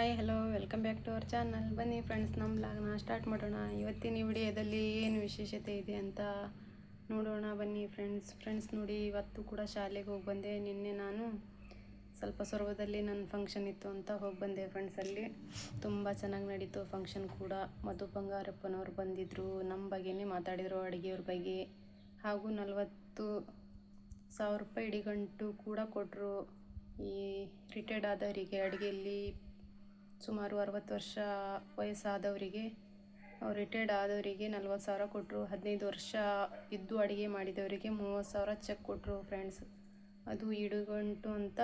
Hi hello welcome back to our channel. ಬನ್ನಿ friends, ನಮ್ಮ ಬ್ಲಾಗ್ನ ಸ್ಟಾರ್ಟ್ ಮಾಡೋಣ. ಇವತ್ತಿನ ವಿಡಿಯೋದಲ್ಲಿ ಏನು ವಿಶೇಷತೆ ಇದೆ ಅಂತ ನೋಡೋಣ ಬನ್ನಿ ಫ್ರೆಂಡ್ಸ್ ನೋಡಿ, ಇವತ್ತು ಕೂಡ ಶಾಲೆಗೆ ಹೋಗಿ ಬಂದೆ. ನಿನ್ನೆ ನಾನು ಸ್ವಲ್ಪ ಸೊರಬದಲ್ಲಿ ನನ್ನ ಫಂಕ್ಷನ್ ಇತ್ತು ಅಂತ ಹೋಗಿ ಬಂದೆ ಫ್ರೆಂಡ್ಸ್. ಅಲ್ಲಿ ತುಂಬ ಚೆನ್ನಾಗಿ ನಡೀತು ಫಂಕ್ಷನ್ ಕೂಡ. ಮಧು ಬಂಗಾರಪ್ಪನವ್ರು ಬಂದಿದ್ದರು, ನಮ್ಮ ಬಗ್ಗೆನೇ ಮಾತಾಡಿದರು, ಅಡುಗೆಯವ್ರ ಬಗ್ಗೆ. ಹಾಗೂ 40,000 ರೂಪಾಯಿ ಇಡಿಗಂಟು ಕೂಡ ಕೊಟ್ಟರು. ಈ ರಿಟೈರ್ಡ್ ಆದವರಿಗೆ, ಅಡುಗೆಯಲ್ಲಿ ಸುಮಾರು 60 ವರ್ಷ ವಯಸ್ಸಾದವರಿಗೆ, ರಿಟೈರ್ಡ್ ಆದವರಿಗೆ 40,000 ಕೊಟ್ಟರು. 15 ವರ್ಷ ಇದ್ದು ಅಡುಗೆ ಮಾಡಿದವರಿಗೆ 30,000 ಚೆಕ್ ಕೊಟ್ಟರು ಫ್ರೆಂಡ್ಸ್. ಅದು ಇಡುಗಂಟು ಅಂತ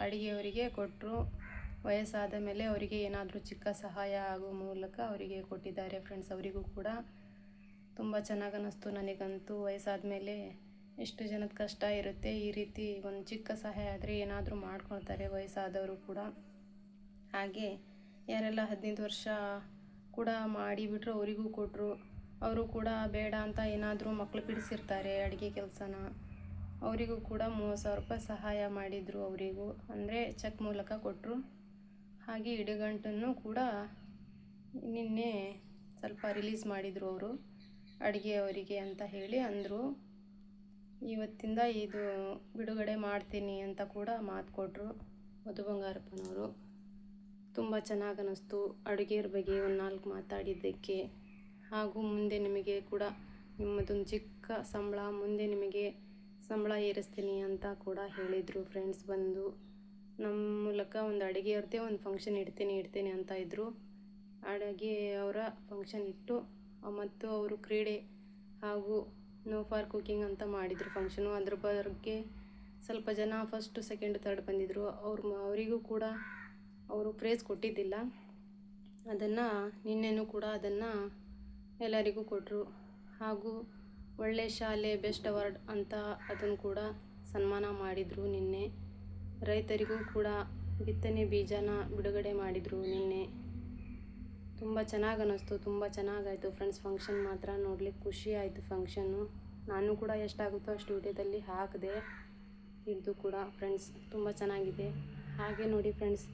ಅಡುಗೆಯವರಿಗೆ ಕೊಟ್ಟರು. ವಯಸ್ಸಾದ ಮೇಲೆ ಅವರಿಗೆ ಏನಾದರೂ ಚಿಕ್ಕ ಸಹಾಯ ಆಗುವ ಮೂಲಕ ಅವರಿಗೆ ಕೊಟ್ಟಿದ್ದಾರೆ ಫ್ರೆಂಡ್ಸ್. ಅವರಿಗೂ ಕೂಡ ತುಂಬ ಚೆನ್ನಾಗಿ ಅನ್ನಿಸ್ತು ನನಗಂತೂ. ವಯಸ್ಸಾದ ಮೇಲೆ ಎಷ್ಟು ಜನದ ಕಷ್ಟ ಇರುತ್ತೆ, ಈ ರೀತಿ ಒಂದು ಚಿಕ್ಕ ಸಹಾಯ ಆದರೆ ಏನಾದರೂ ಮಾಡ್ಕೊಳ್ತಾರೆ ವಯಸ್ಸಾದವರು ಕೂಡ. ಹಾಗೆ ಯಾರೆಲ್ಲ 15 ವರ್ಷ ಕೂಡ ಮಾಡಿಬಿಟ್ರು ಅವರಿಗೂ ಕೊಟ್ಟರು. ಅವರು ಕೂಡ ಬೇಡ ಅಂತ ಏನಾದರೂ ಮಕ್ಕಳು ಬಿಡಿಸಿರ್ತಾರೆ ಅಡುಗೆ ಕೆಲಸನ, ಅವರಿಗೂ ಕೂಡ 30,000 ರೂಪಾಯಿ ಸಹಾಯ ಮಾಡಿದರು. ಅವರಿಗೂ ಅಂದರೆ ಚೆಕ್ ಮೂಲಕ ಕೊಟ್ಟರು. ಹಾಗೆ ಇಡುಗಂಟನ್ನು ಕೂಡ ನಿನ್ನೆ ಸ್ವಲ್ಪ ರಿಲೀಸ್ ಮಾಡಿದರು ಅವರು, ಅಡುಗೆಯವರಿಗೆ ಅಂತ ಹೇಳಿ ಅಂದರು. ಇವತ್ತಿಂದ ಇದು ಬಿಡುಗಡೆ ಮಾಡ್ತೀನಿ ಅಂತ ಕೂಡ ಮಾತು ಕೊಟ್ಟರು ಮಧು ಬಂಗಾರಪ್ಪನವರು. ತುಂಬ ಚೆನ್ನಾಗಿ ಅನ್ನಿಸ್ತು ಅಡುಗೆಯವ್ರ ಬಗ್ಗೆ ಒಂದು 4 ಮಾತಾಡಿದ್ದಕ್ಕೆ. ಹಾಗೂ ಮುಂದೆ ನಿಮಗೆ ಕೂಡ ನಿಮ್ಮದೊಂದು ಚಿಕ್ಕ ಸಂಬಳ, ಮುಂದೆ ನಿಮಗೆ ಸಂಬಳ ಏರಿಸ್ತೀನಿ ಅಂತ ಕೂಡ ಹೇಳಿದರು ಫ್ರೆಂಡ್ಸ್. ಬಂದು ನಮ್ಮ ಮೂಲಕ ಒಂದು ಅಡುಗೆಯವ್ರದ್ದೇ ಒಂದು ಫಂಕ್ಷನ್ ಇಡ್ತೀನಿ ಅಂತ ಇದ್ದರು. ಅಡುಗೆಯವರ ಫಂಕ್ಷನ್ ಇಟ್ಟು ಮತ್ತು ಅವರು ಕ್ರೀಡೆ ಹಾಗೂ ನೋ ಫಾರ್ ಕುಕಿಂಗ್ ಅಂತ ಮಾಡಿದರು ಫಂಕ್ಷನು. ಅದ್ರ ಬಗ್ಗೆ ಸ್ವಲ್ಪ ಜನ ಫಸ್ಟ್ ಸೆಕೆಂಡ್ ಥರ್ಡ್ ಬಂದಿದ್ದರು. ಅವರಿಗೂ ಕೂಡ ಅವರು ಪ್ರೈಸ್ ಕೊಟ್ಟಿದ್ದಿಲ್ಲ. ಅದನ್ನು ನಿನ್ನೆನೂ ಕೂಡ ಅದನ್ನು ಎಲ್ಲರಿಗೂ ಕೊಟ್ಟರು. ಹಾಗೂ ಒಳ್ಳೆ ಶಾಲೆ ಬೆಸ್ಟ್ ಅವಾರ್ಡ್ ಅಂತ ಅದನ್ನು ಕೂಡ ಸನ್ಮಾನ ಮಾಡಿದರು ನಿನ್ನೆ. ರೈತರಿಗೂ ಕೂಡ ಬಿತ್ತನೆ ಬೀಜನ ಬಿಡುಗಡೆ ಮಾಡಿದರು ನಿನ್ನೆ. ತುಂಬ ಚೆನ್ನಾಗಿ ಅನ್ನಿಸ್ತು, ತುಂಬ ಚೆನ್ನಾಗಾಯಿತು ಫ್ರೆಂಡ್ಸ್. ಫಂಕ್ಷನ್ ಮಾತ್ರ ನೋಡಲಿಕ್ಕೆ ಖುಷಿ ಆಯಿತು ಫಂಕ್ಷನ್ನು. ನಾನು ಕೂಡ ಎಷ್ಟಾಗುತ್ತೋ ಅಷ್ಟು ವಿಡಿಯೋದಲ್ಲಿ ಹಾಕಿದೆ. ಇದು ಕೂಡ ಫ್ರೆಂಡ್ಸ್ ತುಂಬ ಚೆನ್ನಾಗಿದೆ. ಹಾಗೆ ನೋಡಿ ಫ್ರೆಂಡ್ಸ್,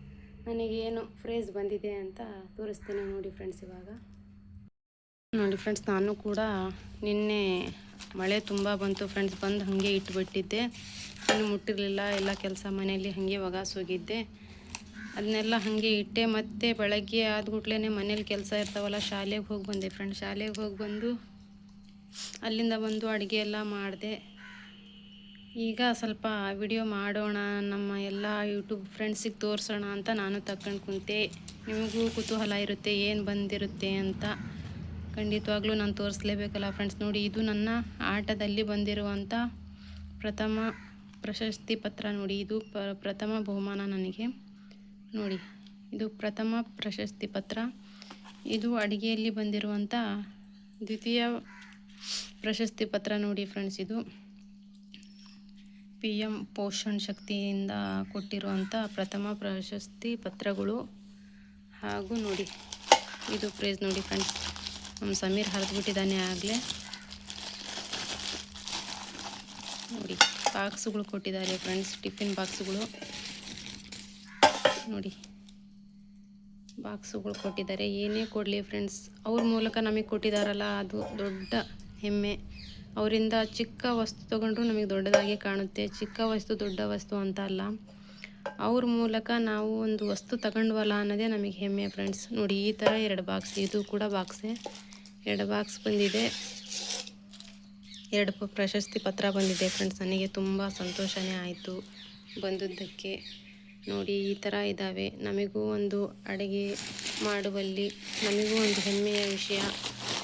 ನನಗೇನು ಪ್ರೈಸ್ ಬಂದಿದೆ ಅಂತ ತೋರಿಸ್ತೀನಿ ನೋಡಿ ಫ್ರೆಂಡ್ಸ್. ಇವಾಗ ನೋಡಿ ಫ್ರೆಂಡ್ಸ್, ನಾನು ಕೂಡ ನಿನ್ನೆ ಮಳೆ ತುಂಬ ಬಂತು ಫ್ರೆಂಡ್ಸ್. ಬಂದು ಹಾಗೆ ಇಟ್ಬಿಟ್ಟಿದ್ದೆ, ಇನ್ನು ಮುಟ್ಟಿರಲಿಲ್ಲ. ಎಲ್ಲ ಕೆಲಸ ಮನೆಯಲ್ಲಿ ಹಾಗೆ ಒಗಾಸೋಗಿದ್ದೆ, ಅದನ್ನೆಲ್ಲ ಹಾಗೆ ಇಟ್ಟೆ. ಮತ್ತೆ ಬೆಳಗ್ಗೆ ಆದ್ಗುಟ್ಲೇ ಮನೇಲಿ ಕೆಲಸ ಇರ್ತಾವಲ್ಲ, ಶಾಲೆಗೆ ಹೋಗಿ ಬಂದೆ ಫ್ರೆಂಡ್ಸ್. ಶಾಲೆಗೆ ಹೋಗಿ ಬಂದು ಅಲ್ಲಿಂದ ಬಂದು ಅಡುಗೆ ಎಲ್ಲ ಮಾಡಿದೆ. ಈಗ ಸ್ವಲ್ಪ ವಿಡಿಯೋ ಮಾಡೋಣ, ನಮ್ಮ ಎಲ್ಲ ಯೂಟ್ಯೂಬ್ ಫ್ರೆಂಡ್ಸಿಗೆ ತೋರಿಸೋಣ ಅಂತ ನಾನು ತಗೊಂಡು ಕುಂತೆ. ನಿಮಗೂ ಕುತೂಹಲ ಇರುತ್ತೆ ಏನು ಬಂದಿರುತ್ತೆ ಅಂತ. ಖಂಡಿತವಾಗ್ಲೂ ನಾನು ತೋರಿಸ್ಲೇಬೇಕಲ್ಲ ಫ್ರೆಂಡ್ಸ್. ನೋಡಿ, ಇದು ನನ್ನ ಆಟದಲ್ಲಿ ಬಂದಿರುವಂಥ ಪ್ರಥಮ ಪ್ರಶಸ್ತಿ ಪತ್ರ. ನೋಡಿ, ಇದು ಪ್ರಥಮ ಬಹುಮಾನ ನನಗೆ. ನೋಡಿ, ಇದು ಪ್ರಥಮ ಪ್ರಶಸ್ತಿ ಪತ್ರ. ಇದು ಅಡುಗೆಯಲ್ಲಿ ಬಂದಿರುವಂಥ ದ್ವಿತೀಯ ಪ್ರಶಸ್ತಿ ಪತ್ರ. ನೋಡಿ ಫ್ರೆಂಡ್ಸ್, ಇದು PM ಪೋಷಣ್ ಶಕ್ತಿಯಿಂದ ಕೊಟ್ಟಿರುವಂಥ ಪ್ರಥಮ ಪ್ರಶಸ್ತಿ ಪತ್ರಗಳು. ಹಾಗೂ ನೋಡಿ, ಇದು ಪ್ರೈಸ್ ನೋಡಿ ಫ್ರೆಂಡ್ಸ್. ನಮ್ಮ ಸಮೀರ್ ಹರಿದ್ಬಿಟ್ಟಿದ್ದಾನೆ ಆಗಲೇ. ನೋಡಿ, ಬಾಕ್ಸುಗಳು ಕೊಟ್ಟಿದ್ದಾರೆ ಫ್ರೆಂಡ್ಸ್, ಟಿಫಿನ್ ಬಾಕ್ಸುಗಳು. ನೋಡಿ, ಬಾಕ್ಸುಗಳು ಕೊಟ್ಟಿದ್ದಾರೆ. ಏನೇ ಕೊಡಲಿ ಫ್ರೆಂಡ್ಸ್, ಅವ್ರ ಮೂಲಕ ನಮಗೆ ಕೊಟ್ಟಿದ್ದಾರಲ್ಲ, ಅದು ದೊಡ್ಡ ಹೆಮ್ಮೆ. ಅವರಿಂದ ಚಿಕ್ಕ ವಸ್ತು ತೊಗೊಂಡ್ರು ನಮಗೆ ದೊಡ್ಡದಾಗಿ ಕಾಣುತ್ತೆ. ಚಿಕ್ಕ ವಸ್ತು ದೊಡ್ಡ ವಸ್ತು ಅಂತ ಅಲ್ಲ, ಅವ್ರ ಮೂಲಕ ನಾವು ಒಂದು ವಸ್ತು ತಗೊಂಡ್ವಲ್ಲ ಅನ್ನೋದೇ ನಮಗೆ ಹೆಮ್ಮೆ ಫ್ರೆಂಡ್ಸ್. ನೋಡಿ, ಈ ಥರ 2 ಬಾಕ್ಸ್, ಇದು ಕೂಡ ಬಾಕ್ಸೇ. 2 ಬಾಕ್ಸ್ ಬಂದಿದೆ, 2 ಪ್ರಶಸ್ತಿ ಪತ್ರ ಬಂದಿದೆ ಫ್ರೆಂಡ್ಸ್. ನನಗೆ ತುಂಬ ಸಂತೋಷನೇ ಆಯಿತು ಬಂದದ್ದಕ್ಕೆ. ನೋಡಿ, ಈ ಥರ ಇದ್ದಾವೆ. ನಮಗೂ ಒಂದು ಅಡುಗೆ ಮಾಡುವಲ್ಲಿ ನಮಗೂ ಒಂದು ಹೆಮ್ಮೆಯ ವಿಷಯ.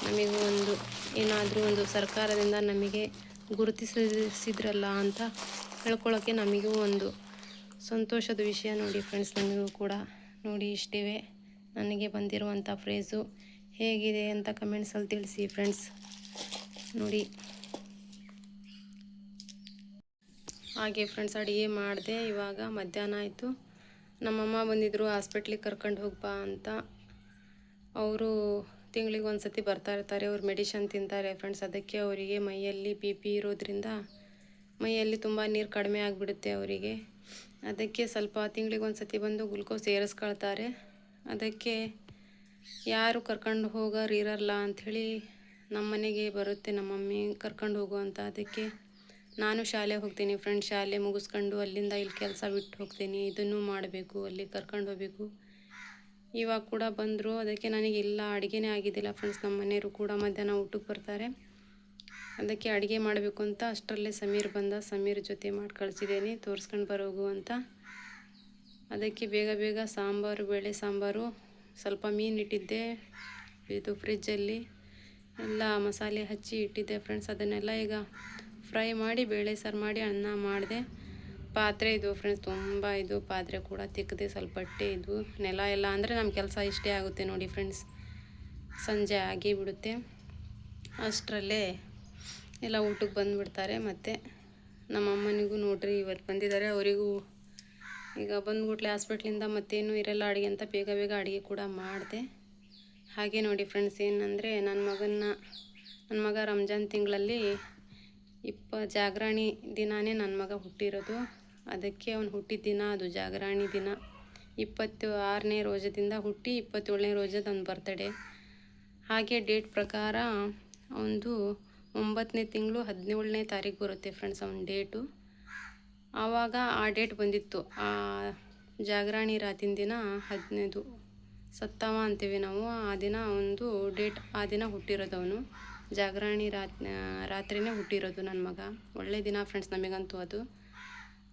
ನಮಗೂ ಒಂದು ಏನಾದರೂ ಒಂದು ಸರ್ಕಾರದಿಂದ ನಮಗೆ ಗುರುತಿಸಿದ್ರಲ್ಲ ಅಂತ ಹೇಳ್ಕೊಳ್ಳೋಕ್ಕೆ ನಮಗೂ ಒಂದು ಸಂತೋಷದ ವಿಷಯ ನೋಡಿ ಫ್ರೆಂಡ್ಸ್. ನಮಗೂ ಕೂಡ ನೋಡಿ, ಇಷ್ಟಿವೆ ನನಗೆ ಬಂದಿರುವಂಥ ಪ್ರೈಸು. ಹೇಗಿದೆ ಅಂತ ಕಮೆಂಟ್ಸಲ್ಲಿ ತಿಳಿಸಿ ಫ್ರೆಂಡ್ಸ್. ನೋಡಿ, ಹಾಗೆ ಫ್ರೆಂಡ್ಸ್ ಅಡುಗೆ ಮಾಡಿದೆ. ಇವಾಗ ಮಧ್ಯಾಹ್ನ ಆಯಿತು. ನಮ್ಮಮ್ಮ ಬಂದಿದ್ದರು, ಹಾಸ್ಪಿಟ್ಲಿಗೆ ಕರ್ಕೊಂಡು ಹೋಗ್ಬಾ ಅಂತ. ಅವರು ತಿಂಗಳಿಗೆ ಒಂದು ಸತಿ ಬರ್ತಾ ಇರ್ತಾರೆ. ಅವ್ರು ಮೆಡಿಷನ್ ತಿಂತಾರೆ ಫ್ರೆಂಡ್ಸ್. ಅದಕ್ಕೆ ಅವರಿಗೆ ಮೈಯಲ್ಲಿ BP ಇರೋದ್ರಿಂದ ಮೈಯಲ್ಲಿ ತುಂಬ ನೀರು ಕಡಿಮೆ ಆಗಿಬಿಡುತ್ತೆ ಅವರಿಗೆ. ಅದಕ್ಕೆ ಸ್ವಲ್ಪ ತಿಂಗಳಿಗೆ ಒಂದು ಸತಿ ಬಂದು ಗ್ಲುಕೋಸ್ ಏರಿಸ್ಕೊಳ್ತಾರೆ. ಅದಕ್ಕೆ ಯಾರು ಕರ್ಕೊಂಡು ಹೋಗೋರು ಇರಲ್ಲ ಅಂಥೇಳಿ ನಮ್ಮ ಮನೆಗೆ ಬರುತ್ತೆ ನಮ್ಮ ಮಮ್ಮಿ ಕರ್ಕೊಂಡು ಹೋಗು ಅಂತ. ಅದಕ್ಕೆ ನಾನು ಶಾಲೆಗೆ ಹೋಗ್ತೀನಿ ಫ್ರೆಂಡ್ಸ್. ಶಾಲೆ ಮುಗಿಸ್ಕೊಂಡು ಅಲ್ಲಿಂದ ಇಲ್ಲಿ ಕೆಲಸ ಬಿಟ್ಟು ಹೋಗ್ತೀನಿ. ಇದನ್ನು ಮಾಡಬೇಕು, ಅಲ್ಲಿ ಕರ್ಕೊಂಡು ಹೋಗಬೇಕು. ಇವಾಗ ಕೂಡ ಬಂದರು. ಅದಕ್ಕೆ ನನಗಿಲ್ಲ ಅಡುಗೆನೇ ಆಗಿದ್ದಿಲ್ಲ ಫ್ರೆಂಡ್ಸ್. ನಮ್ಮ ಮನೆಯವರು ಕೂಡ ಮಧ್ಯಾಹ್ನ ಊಟಕ್ಕೆ ಬರ್ತಾರೆ. ಅದಕ್ಕೆ ಅಡುಗೆ ಮಾಡಬೇಕು ಅಂತ ಅಷ್ಟರಲ್ಲೇ ಸಮೀರ್ ಬಂದ. ಸಮೀರ್ ಜೊತೆ ಮಾಡಿ ಕಳಿಸಿದ್ದೀನಿ ತೋರಿಸ್ಕೊಂಡು ಬರೋಗು ಅಂತ. ಅದಕ್ಕೆ ಬೇಗ ಬೇಗ ಸಾಂಬಾರು, ಬೇಳೆ ಸಾಂಬಾರು, ಸ್ವಲ್ಪ ಮೀನು ಇಟ್ಟಿದ್ದೆ ಇದು ಫ್ರಿಜ್ಜಲ್ಲಿ ಎಲ್ಲ ಮಸಾಲೆ ಹಚ್ಚಿ ಇಟ್ಟಿದ್ದೆ ಫ್ರೆಂಡ್ಸ್. ಅದನ್ನೆಲ್ಲ ಈಗ ಫ್ರೈ ಮಾಡಿ ಬೇಳೆ ಸಾರು ಮಾಡಿ ಅನ್ನ ಮಾಡಿದೆ. ಪಾತ್ರೆ ಇದು ಫ್ರೆಂಡ್ಸ್, ತುಂಬ ಇದು ಪಾತ್ರೆ ಕೂಡ ತಿಕ್ಕದೆ, ಸ್ವಲ್ಪ ಬಟ್ಟೆ ಇದು ನೆಲ ಎಲ್ಲ ಅಂದರೆ ನಮ್ಮ ಕೆಲಸ ಇಷ್ಟೇ ಆಗುತ್ತೆ ನೋಡಿ ಫ್ರೆಂಡ್ಸ್. ಸಂಜೆ ಆಗಿ ಬಿಡುತ್ತೆ. ಅಷ್ಟರಲ್ಲೇ ಎಲ್ಲ ಊಟಕ್ಕೆ ಬಂದುಬಿಡ್ತಾರೆ. ಮತ್ತು ನಮ್ಮ ಅಮ್ಮನಿಗೂ ನೋಡ್ರಿ ಇವತ್ತು ಬಂದಿದ್ದಾರೆ. ಅವರಿಗೂ ಈಗ ಬಂದ್ಬಿಟ್ಲೆ ಹಾಸ್ಪಿಟ್ಲಿಂದ ಮತ್ತೇನು ಇರಲ್ಲ ಅಡುಗೆ ಅಂತ ಬೇಗ ಬೇಗ ಅಡುಗೆ ಕೂಡ ಮಾಡಿದೆ. ಹಾಗೆ ನೋಡಿ ಫ್ರೆಂಡ್ಸ್, ಏನಂದರೆ ನನ್ನ ಮಗ ರಂಜಾನ್ ತಿಂಗಳಲ್ಲಿ ಜಾಗರಣಿ ದಿನಾನೇ ನನ್ನ ಮಗ ಹುಟ್ಟಿರೋದು. ಅದಕ್ಕೆ ಅವನು ಹುಟ್ಟಿದ ದಿನ ಅದು ಜಾಗರಣಿ ದಿನ. 26ನೇ ರೋಜದಿಂದ ಹುಟ್ಟಿ 27ನೇ ರೋಜದ ಅವನ ಬರ್ತಡೇ. ಹಾಗೆ ಡೇಟ್ ಪ್ರಕಾರ ಅವನದು 9ನೇ ತಿಂಗಳು 17ನೇ ತಾರೀಕು ಬರುತ್ತೆ ಫ್ರೆಂಡ್ಸ್ ಅವನ ಡೇಟು. ಆವಾಗ ಆ ಡೇಟ್ ಬಂದಿತ್ತು. ಆ ಜಾಗರಣಿ ರಾತಿನ ದಿನ 15 ಸತ್ತವ ಅಂತೀವಿ ನಾವು. ಆ ದಿನ ಒಂದು ಡೇಟ್, ಆ ದಿನ ಹುಟ್ಟಿರೋದು ಅವನು. ಜಾಗರಣಿ ರಾತ್ರಿನೇ ಹುಟ್ಟಿರೋದು ನನ್ನ ಮಗ. ಒಳ್ಳೆ ದಿನ ಫ್ರೆಂಡ್ಸ್ ನಮಗಂತೂ ಅದು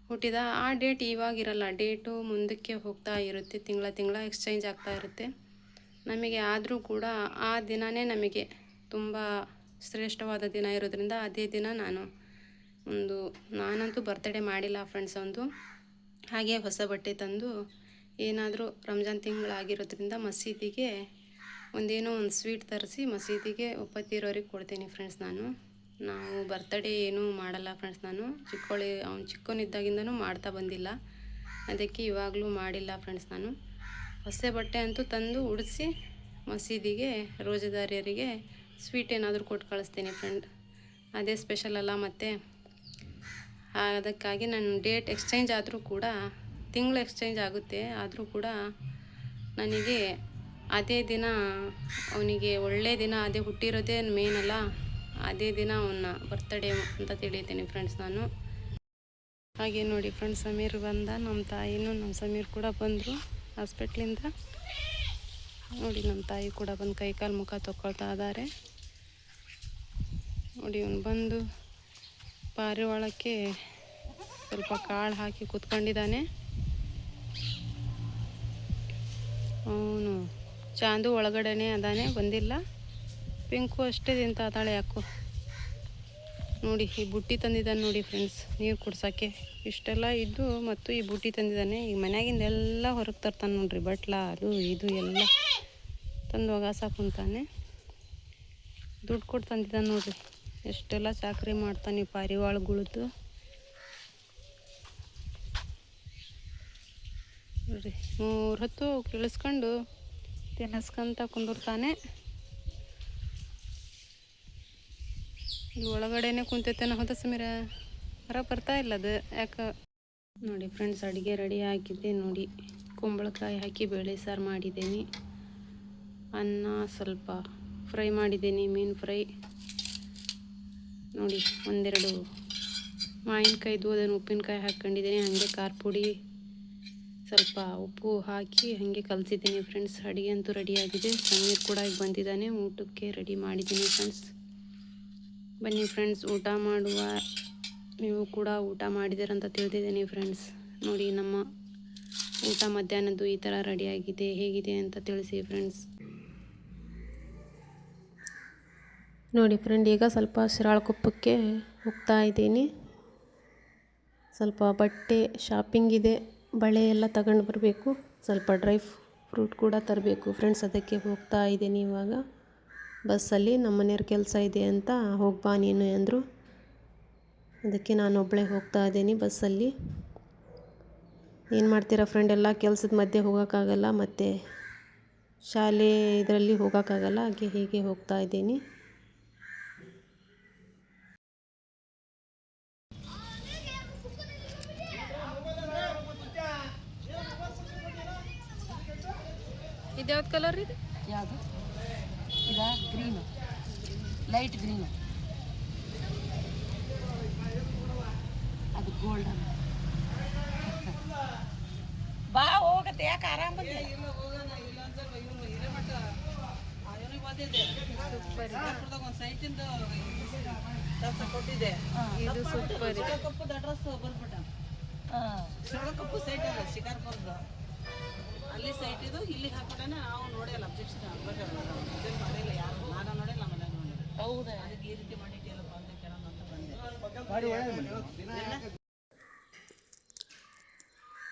ಹುಟ್ಟಿದ. ಆ ಡೇಟ್ ಇವಾಗಿರಲ್ಲ, ಡೇಟು ಮುಂದಕ್ಕೆ ಹೋಗ್ತಾ ಇರುತ್ತೆ, ತಿಂಗಳ ಎಕ್ಸ್ಚೇಂಜ್ ಆಗ್ತಾ ಇರುತ್ತೆ ನಮಗೆ. ಆದರೂ ಕೂಡ ಆ ದಿನವೇ ನಮಗೆ ತುಂಬ ಶ್ರೇಷ್ಠವಾದ ದಿನ ಇರೋದ್ರಿಂದ ಅದೇ ದಿನ ನಾನಂತೂ ಬರ್ತಡೇ ಮಾಡಿಲ್ಲ ಫ್ರೆಂಡ್ಸ್ ಒಂದು. ಹಾಗೆ ಹೊಸ ಬಟ್ಟೆ ತಂದು ಏನಾದರೂ ರಂಜಾನ್ ತಿಂಗಳಾಗಿರೋದ್ರಿಂದ ಮಸೀದಿಗೆ ಒಂದೇನೋ ಒಂದು ಸ್ವೀಟ್ ತರಿಸಿ ಮಸೀದಿಗೆ ಒಪ್ಪತ್ತಿರೋರಿಗೆ ಕೊಡ್ತೀನಿ ಫ್ರೆಂಡ್ಸ್. ನಾವು ಬರ್ತಡೇ ಏನೂ ಮಾಡಲ್ಲ ಫ್ರೆಂಡ್ಸ್. ಅವನು ಚಿಕ್ಕವನಿದ್ದಾಗಿಂದನೂ ಮಾಡ್ತಾ ಬಂದಿಲ್ಲ. ಅದಕ್ಕೆ ಇವಾಗಲೂ ಮಾಡಿಲ್ಲ ಫ್ರೆಂಡ್ಸ್. ಹೊಸ ಬಟ್ಟೆ ಅಂತೂ ತಂದು ಉಡಿಸಿ ಮಸೀದಿಗೆ ರೋಜೆದಾರಿಯರಿಗೆ ಸ್ವೀಟ್ ಏನಾದರೂ ಕೊಟ್ಟು ಕಳಿಸ್ತೀನಿ ಫ್ರೆಂಡ್. ಅದೇ ಸ್ಪೆಷಲ್ ಅಲ್ಲ. ಮತ್ತು ಅದಕ್ಕಾಗಿ ನಾನು ಡೇಟ್ ಎಕ್ಸ್ಚೇಂಜ್ ಆದರೂ ಕೂಡ, ತಿಂಗಳು ಎಕ್ಸ್ಚೇಂಜ್ ಆಗುತ್ತೆ ಆದರೂ ಕೂಡ ನನಗೆ ಅದೇ ದಿನ ಅವನಿಗೆ ಒಳ್ಳೆಯ ದಿನ, ಅದೇ ಹುಟ್ಟಿರೋದೇ ಮೇನ್ ಅಲ್ಲ, ಅದೇ ದಿನ ಅವನ ಬರ್ತಡೇ ಅಂತ ತಿಳಿತೀನಿ ಫ್ರೆಂಡ್ಸ್ ಹಾಗೆ ನೋಡಿ ಫ್ರೆಂಡ್ಸ್, ಸಮೀರ್ ಬಂದ. ನಮ್ಮ ತಾಯಿನೂ ನಮ್ಮ ಸಮೀರ್ ಕೂಡ ಬಂದರು ಹಾಸ್ಪಿಟ್ಲಿಂದ. ನೋಡಿ ನಮ್ಮ ತಾಯಿ ಕೂಡ ಬಂದು ಕೈಕಾಲು ಮುಖ ತೊಗೊಳ್ತಾ ಇದ್ದಾರೆ ನೋಡಿ. ಇವನು ಬಂದು ಪಾರಿವಾಳಕ್ಕೆ ಸ್ವಲ್ಪ ಕಾಳು ಹಾಕಿ ಕೂತ್ಕೊಂಡಿದ್ದಾನೆ. ಅವನು ಚಾಂದು ಒಳಗಡೆನೇ ಅದಾನೆ, ಬಂದಿಲ್ಲ. ಪಿಂಕು ಅಷ್ಟೇ ತಿಂತ ಅದಾಳೆ ಯಾಕೋ ನೋಡಿ. ಈ ಬುಟ್ಟಿ ತಂದಿದ್ದಾನೆ ನೋಡಿ ಫ್ರೆಂಡ್ಸ್ ನೀರು ಕುಡ್ಸೋಕ್ಕೆ. ಇಷ್ಟೆಲ್ಲ ಇದ್ದು ಮತ್ತು ಈ ಬುಟ್ಟಿ ತಂದಿದ್ದಾನೆ. ಈಗ ಮನೆಯಾಗಿಂದ ಎಲ್ಲ ಹೊರಗೆ ತರ್ತಾನೆ ನೋಡ್ರಿ, ಬಟ್ಲ ಅದು ಇದು ಎಲ್ಲ ತಂದು ಒಗಾಸ ಕುಂತಾನೆ. ದುಡ್ಡು ಕೊಟ್ಟು ತಂದಿದ್ದಾನೆ ನೋಡ್ರಿ. ಎಷ್ಟೆಲ್ಲ ಚಾಕರಿ ಮಾಡ್ತಾನೆ ಈ ಪಾರಿವಾಳಗಳದ್ದು ನೋಡ್ರಿ. 3 ಹೊತ್ತು ಕಿಳಿಸ್ಕೊಂಡು ತಿನ್ನಿಸ್ಕೊಂತ ಕುಂದಿರ್ತಾನೆ. ಇಲ್ಲಿ ಒಳಗಡೆನೆ ಕುಂತೈತೇನೋ. ಹೌದಾ ಸಮೀರ? ಹೊರಗೆ ಬರ್ತಾ ಇಲ್ಲ ಅದು ಯಾಕೆ ನೋಡಿ ಫ್ರೆಂಡ್ಸ್. ಅಡುಗೆ ರೆಡಿ ಆಗಿದೆ ನೋಡಿ. ಕುಂಬಳಕಾಯಿ ಹಾಕಿ ಬೇಳೆ ಸಾರು ಮಾಡಿದ್ದೀನಿ. ಅನ್ನ ಸ್ವಲ್ಪ ಫ್ರೈ ಮಾಡಿದ್ದೀನಿ, ಮೀನು ಫ್ರೈ ನೋಡಿ. ಒಂದೆರಡು ಮಾವಿನಕಾಯ್ದು ಅದನ್ನು ಉಪ್ಪಿನಕಾಯಿ ಹಾಕ್ಕೊಂಡಿದ್ದೀನಿ. ಹಾಗೆ ಖಾರ ಪುಡಿ ಸ್ವಲ್ಪ ಉಪ್ಪು ಹಾಕಿ ಹಾಗೆ ಕಲಸಿದ್ದೀನಿ ಫ್ರೆಂಡ್ಸ್. ಅಡುಗೆ ಅಂತೂ ರೆಡಿಯಾಗಿದೆ. ಸಮೀರ್ ಕೂಡ ಈಗ ಬಂದಿದ್ದಾನೆ. ಊಟಕ್ಕೆ ರೆಡಿ ಮಾಡಿದ್ದೀನಿ ಫ್ರೆಂಡ್ಸ್. ಬನ್ನಿ ಫ್ರೆಂಡ್ಸ್ ಊಟ ಮಾಡುವ. ನೀವು ಕೂಡ ಊಟ ಮಾಡಿದ್ದೀರಂತ ತಿಳಿದಿದ್ದೀನಿ ಫ್ರೆಂಡ್ಸ್. ನೋಡಿ ನಮ್ಮ ಊಟ ಮಧ್ಯಾಹ್ನದ್ದು ಈ ಥರ ರೆಡಿಯಾಗಿದೆ. ಹೇಗಿದೆ ಅಂತ ತಿಳಿಸಿ ಫ್ರೆಂಡ್ಸ್. ನೋಡಿ ಫ್ರೆಂಡ್, ಈಗ ಸ್ವಲ್ಪ ಶಿರಾಳಕೊಪ್ಪಕ್ಕೆ ಹೋಗ್ತಾ ಇದ್ದೀನಿ. ಸ್ವಲ್ಪ ಬಟ್ಟೆ ಶಾಪಿಂಗ್ ಇದೆ, ಬಳೆ ಎಲ್ಲ ತಗೊಂಡು ಬರಬೇಕು. ಸ್ವಲ್ಪ ಡ್ರೈ ಫ್ರೂಟ್ ಕೂಡ ತರಬೇಕು ಫ್ರೆಂಡ್ಸ್. ಅದಕ್ಕೆ ಹೋಗ್ತಾ ಇದ್ದೀನಿ ಇವಾಗ ಬಸ್ಸಲ್ಲಿ. ನಮ್ಮ ಮನೆಯವ್ರ ಕೆಲಸ ಇದೆ ಅಂತ ಹೋಗ್ಬಾ ನೀನು ಅಂದರು. ಅದಕ್ಕೆ ನಾನು ಒಬ್ಬಳೇ ಹೋಗ್ತಾ ಇದ್ದೀನಿ ಬಸ್ಸಲ್ಲಿ. ಏನು ಮಾಡ್ತೀರಾ ಫ್ರೆಂಡ್, ಎಲ್ಲ ಕೆಲಸದ ಮಧ್ಯೆ ಹೋಗೋಕ್ಕಾಗಲ್ಲ, ಮತ್ತು ಶಾಲೆ ಇದರಲ್ಲಿ ಹೋಗೋಕ್ಕಾಗಲ್ಲ. ಹಾಗೆ ಹೀಗೆ ಹೋಗ್ತಾ ಇದ್ದೀನಿ. ಇದು ಯಾವ್ದು ಕಲರ್ ಇದೆ? ಯಾವುದು ಇದಾ? Green, light green. ಅದು ಗೋಲ್ಡನ್. ಬಾ ಹೋಗತ್ತೆ, ಯಾಕೆ ಆರಾಮ ಬಂದಿಲ್ಲ? ಕೊಟ್ಟಿದೆ ಇದು ಸೂಪರ್ ಇದೆ. ಕಪ್ಪು ಸೈಟ್ ಅಲ್ಲ ಶಿಕಾರ್ಪುರದ, ಅಲ್ಲಿ ಸೈಟ್ ಇದು. ಇಲ್ಲಿ ಹಾಕೋಣ ನಾವು ನೋಡಿಲ್ಲ, ಅಬ್ಜೆಕ್ಷನ್ ಮಾಡಿಲ್ಲ, ಯಾರು ನಾನು ನೋಡಿಲ್ಲ, ಮನೆ ನೋಡಿಲ್ಲ. ಹೌದಾ? ಅದಕ್ಕೆ ಈ ರೀತಿ ಮಾಡಿಟ್ಟಿಲ್ಲಪ್ಪ ಅಂತ ಕೇಳೋಣ ಅಂತ ಬಂದೆ.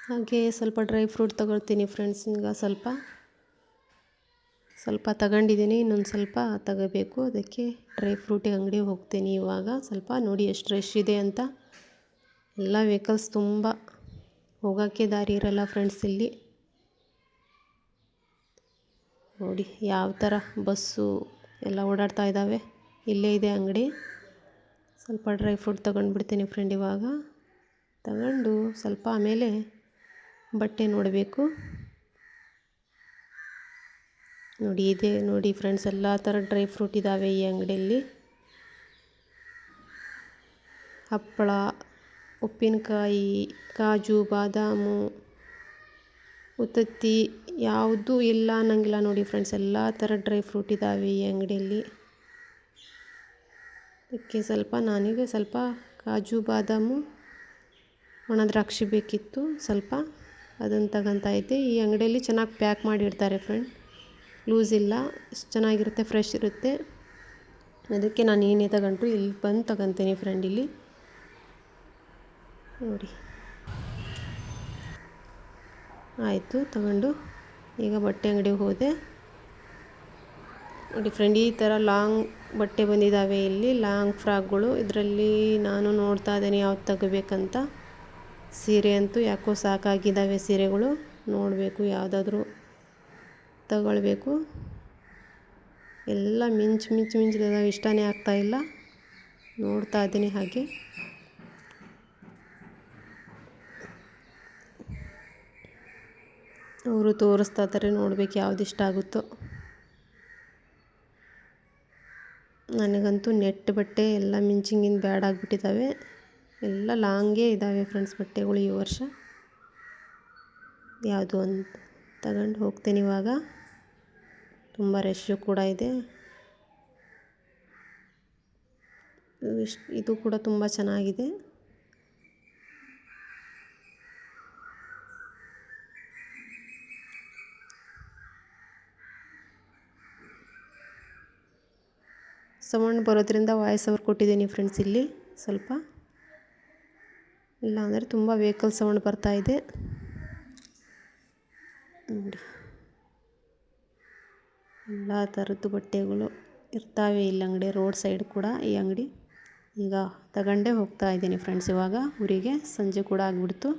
ಹಾಗೆ ಸ್ವಲ್ಪ ಡ್ರೈ ಫ್ರೂಟ್ ತಗೊಳ್ತೀನಿ ಫ್ರೆಂಡ್ಸ್. ಈಗ ಸ್ವಲ್ಪ ತಗೊಂಡಿದ್ದೀನಿ, ಇನ್ನೊಂದು ಸ್ವಲ್ಪ ತಗೋಬೇಕು. ಅದಕ್ಕೆ ಡ್ರೈ ಫ್ರೂಟಿಗೆ ಅಂಗಡಿಗೆ ಹೋಗ್ತೀನಿ ಇವಾಗ. ಸ್ವಲ್ಪ ನೋಡಿ ಎಷ್ಟು ರಶ್ ಇದೆ ಅಂತ. ಎಲ್ಲ ವೆಹಿಕಲ್ಸ್ ತುಂಬ, ಹೋಗೋಕ್ಕೆ ದಾರಿ ಇರಲ್ಲ ಫ್ರೆಂಡ್ಸ್ ಇಲ್ಲಿ. ನೋಡಿ ಯಾವ ಥರ ಬಸ್ಸು ಎಲ್ಲ ಓಡಾಡ್ತಾ ಇದ್ದಾವೆ. ಇಲ್ಲೇ ಇದೆ ಅಂಗಡಿ. ಸ್ವಲ್ಪ ಡ್ರೈ ಫ್ರೂಟ್ ತಗೊಂಡ್ಬಿಡ್ತೀನಿ ಫ್ರೆಂಡ್ ಇವಾಗ. ತಗೊಂಡು ಸ್ವಲ್ಪ ಆಮೇಲೆ ಬಟ್ಟೆ ನೋಡಬೇಕು. ನೋಡಿ ಇದೆ ನೋಡಿ ಫ್ರೆಂಡ್ಸ್, ಎಲ್ಲ ಥರ ಡ್ರೈ ಫ್ರೂಟ್ ಇದ್ದಾವೆ ಈ ಅಂಗಡಿಯಲ್ಲಿ. ಹಪ್ಪಳ, ಉಪ್ಪಿನಕಾಯಿ, ಕಾಜು, ಬಾದಾಮು, ಉತ್ತತ್ತಿ ಯಾವುದೂ ಇಲ್ಲ ಅನ್ನಂಗಿಲ್ಲ ನೋಡಿ ಫ್ರೆಂಡ್ಸ್. ಎಲ್ಲ ಥರ ಡ್ರೈ ಫ್ರೂಟ್ ಇದ್ದಾವೆ ಈ ಅಂಗಡಿಯಲ್ಲಿ. ಅದಕ್ಕೆ ನನಗೆ ಸ್ವಲ್ಪ ಕಾಜು, ಬಾದಾಮು, ಒಣ ದ್ರಾಕ್ಷಿ ಬೇಕಿತ್ತು. ಸ್ವಲ್ಪ ಅದನ್ನು ತಗೊತಾ ಇದ್ದೆ. ಈ ಅಂಗಡಿಯಲ್ಲಿ ಚೆನ್ನಾಗಿ ಪ್ಯಾಕ್ ಮಾಡಿಡ್ತಾರೆ ಫ್ರೆಂಡ್, ಲೂಸ್ ಇಲ್ಲ, ಎಷ್ಟು ಚೆನ್ನಾಗಿರುತ್ತೆ, ಫ್ರೆಶ್ ಇರುತ್ತೆ. ಅದಕ್ಕೆ ನಾನು ಏನೇ ತಗೊಂಡ್ರು ಇಲ್ಲಿ ಬಂದು ತಗೊತೀನಿ ಫ್ರೆಂಡ್. ಇಲ್ಲಿ ನೋಡಿ ಆಯಿತು ತಗೊಂಡು ಈಗ ಬಟ್ಟೆ ಅಂಗಡಿಗೆ ಹೋದೆ. ನೋಡಿ ಫ್ರೆಂಡ್, ಈ ಥರ ಲಾಂಗ್ ಬಟ್ಟೆ ಬಂದಿದ್ದಾವೆ ಇಲ್ಲಿ, ಲಾಂಗ್ ಫ್ರಾಕ್ಗಳು. ಇದರಲ್ಲಿ ನಾನು ನೋಡ್ತಾ ಇದ್ದೀನಿ ಯಾವ್ದು ತಗೋಬೇಕಂತ. ಸೀರೆ ಅಂತೂ ಯಾಕೋ ಸಾಕಾಗಿದ್ದಾವೆ ಸೀರೆಗಳು. ನೋಡಬೇಕು ಯಾವುದಾದ್ರೂ ತಗೊಳ್ಬೇಕು. ಎಲ್ಲ ಮಿಂಚಿದಾವೆ, ಇಷ್ಟನೇ ಆಗ್ತಾಯಿಲ್ಲ. ನೋಡ್ತಾ ಇದ್ದೀನಿ ಹಾಗೆ. ಅವರು ತೋರಿಸ್ತಾ ಇದ್ದಾರೆ, ನೋಡ್ಬೇಕು ಯಾವ್ದು ಇಷ್ಟ ಆಗುತ್ತೋ. ನನಗಂತೂ ನೆಟ್ ಬಟ್ಟೆ ಎಲ್ಲ ಮಿಂಚಿಂಗಿಂದ ಬ್ಯಾಡ್ ಆಗಿಬಿಟ್ಟಿದ್ದಾವೆ. ಎಲ್ಲ ಲಾಂಗೇ ಇದ್ದಾವೆ ಫ್ರೆಂಡ್ಸ್ ಬಟ್ಟೆಗಳು ಈ ವರ್ಷ. ಯಾವುದು ಅಂತ ತಗೊಂಡು ಹೋಗ್ತೀನಿ ಇವಾಗ. ತುಂಬ ರಶ್ಶು ಕೂಡ ಇದೆ. ಇದು ಕೂಡ ತುಂಬ ಚೆನ್ನಾಗಿದೆ. ಸೌಂಡ್ ಬರೋದ್ರಿಂದ ವಾಯ್ಸ್ ಓವರ್ ಕೊಟ್ಟಿದ್ದೀನಿ ಫ್ರೆಂಡ್ಸ್ ಇಲ್ಲಿ ಸ್ವಲ್ಪ. ಇಲ್ಲ ಅಂದರೆ ತುಂಬ ವೆಹಿಕಲ್ ಸೌಂಡ್ ಬರ್ತಾ ಇದೆ ನೋಡಿ. ಎಲ್ಲ ಥರದ್ದು ಬಟ್ಟೆಗಳು ಇರ್ತಾವೆ ಇಲ್ಲಿ ಅಂಗಡಿ, ರೋಡ್ ಸೈಡ್ ಕೂಡ ಈ ಅಂಗಡಿ. ಈಗ ತಗೊಂಡೇ ಹೋಗ್ತಾ ಇದ್ದೀನಿ ಫ್ರೆಂಡ್ಸ್ ಇವಾಗ ಊರಿಗೆ. ಸಂಜೆ ಕೂಡ ಆಗಿಬಿಡ್ತು.